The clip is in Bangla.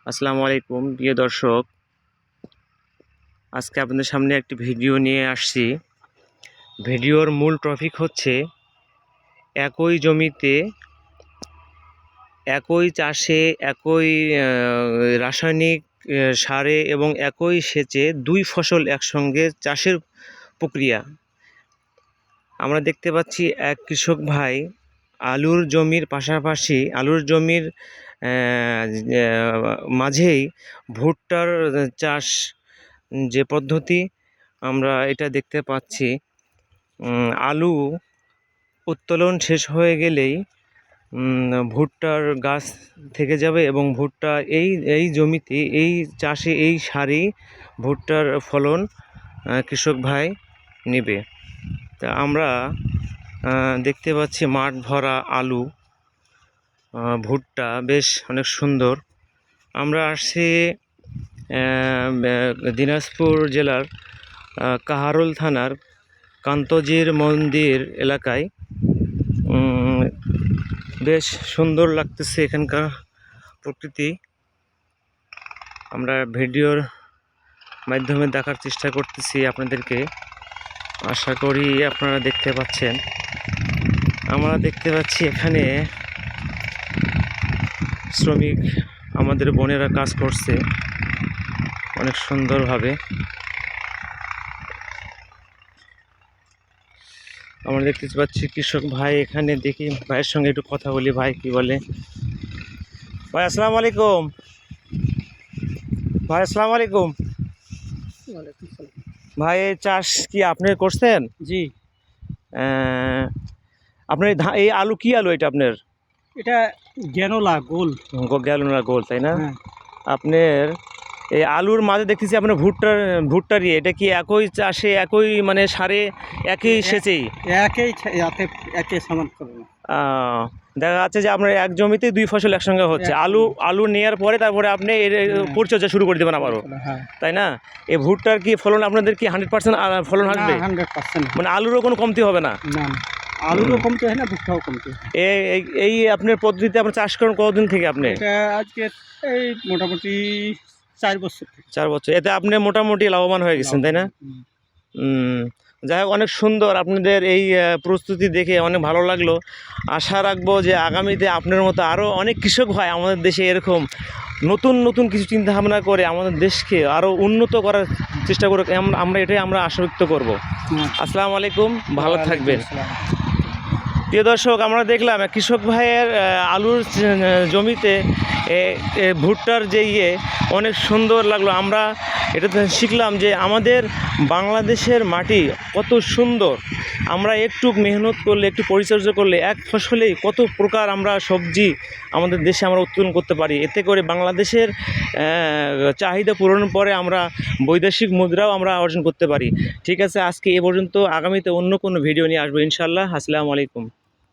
আসসালামু আলাইকুম প্রিয় দর্শক, আজকে আপনাদের সামনে একটি ভিডিও নিয়ে আসছি। ভিডিওর মূল টপিক হচ্ছে একই জমিতে একই চাষে একই রাসায়নিক সারে এবং একই সেচে দুই ফসল একসঙ্গে চাষের প্রক্রিয়া। আমরা দেখতে পাচ্ছি এক কৃষক ভাই আলুর জমির পাশাপাশি আলুর জমির মাঝেই ভুট্টার চাষ যে পদ্ধতি আমরা এটা দেখতে পাচ্ছি। আলু উত্তোলন শেষ হয়ে গেলেই ভুট্টার গাছ থেকে যাবে এবং ভুট্টা এই জমিতে এই চাষে এই সারেই ভুট্টার ফলন কৃষক ভাই নেবে। তা আমরা দেখতে পাচ্ছি মাঠ ভরা আলু, ভুট্টা বেশ অনেক সুন্দর। আমরা আসছি দিনাজপুর জেলার কাহারোল থানার কান্তজির মন্দির এলাকায়। বেশ সুন্দর লাগতেছে এখানকার প্রকৃতি। আমরা ভিডিওর মাধ্যমে দেখার চেষ্টা করতেছি আপনাদেরকে, আশা করি আপনারা দেখতে পাচ্ছেন। আমরা দেখতে পাচ্ছি এখানে শ্রমিক আমাদের বোনেরা কাজ করছে অনেক সুন্দরভাবে। আমরা দেখতে পাচ্ছি কৃষক ভাই এখানে, দেখি ভাইয়ের সঙ্গে একটু কথা বলি। ভাই কি বলে? ভাই আসসালামু আলাইকুম। ভাই আসসালামু আলাইকুম। ভাই এই চাষ কি আপনি করছেন? জি। আপনার এই আলু কি আলু এটা আপনার? এটা গ্যানোলা গোল। গ্যালোনা গোল, তাই না? হ্যাঁ। আপনার এই আলুর মাঝে দেখতেছি আপনার ভুট্টার এটা কি একই চাষে একই মানে সারে একই সেচেই? একই সমান করবে। দেখা যাচ্ছে যে আপনার এক জমিতে দুই ফসল একসঙ্গে হচ্ছে। আলু নেওয়ার পরে তারপরে আপনি এর পরিচর্যা শুরু করে দেবেন আবারও, তাই না? এই ভুট্টার কি ফলন আপনাদের কি 100% ফলন আসবে? 100%। মানে আলুরও কোনো কমতি হবে না? না, আলুরও কমতে হয় না, ভুট্টাও কমতে হয়। এই আপনার পদ্ধতিতে আপনি চাষ করেন কতদিন থেকে আপনি? এটা আজকে এই মোটামুটি 4 বছর। 4 বছর। এতে আপনি মোটামুটি লাভবান হয়ে গেছেন, তাই না? যাই হোক, অনেক সুন্দর আপনাদের এই প্রস্তুতি দেখে অনেক ভালো লাগলো। আশা রাখবো যে আগামীতে আপনার মতো আরও অনেক কৃষক ভাই আমাদের দেশে এরকম নতুন নতুন কিছু চিন্তা ভাবনা করে আমাদের দেশকে আরও উন্নত করার চেষ্টা করে। এটাই আমরা আশা ব্যক্ত করবো। আসসালামু আলাইকুম, ভালো থাকবেন। প্রিয় দর্শক, আমরা দেখলাম কৃষক ভাইয়ের আলুর জমিতে ভুট্টার যে অনেক সুন্দর লাগলো। আমরা এটাতে শিখলাম যে আমাদের বাংলাদেশের মাটি কত সুন্দর। আমরা একটু মেহনত করলে, একটু পরিচর্যা করলে এক ফসলেই কত প্রকার আমরা সবজি আমাদের দেশে আমরা উৎপাদন করতে পারি। এতে করে বাংলাদেশের চাহিদা পূরণের পরে আমরা বৈদেশিক মুদ্রাও আমরা অর্জন করতে পারি। ঠিক আছে, আজকে এ পর্যন্ত। আগামীতে অন্য কোনো ভিডিও নিয়ে আসবো ইনশাআল্লাহ। আসসালামু আলাইকুম।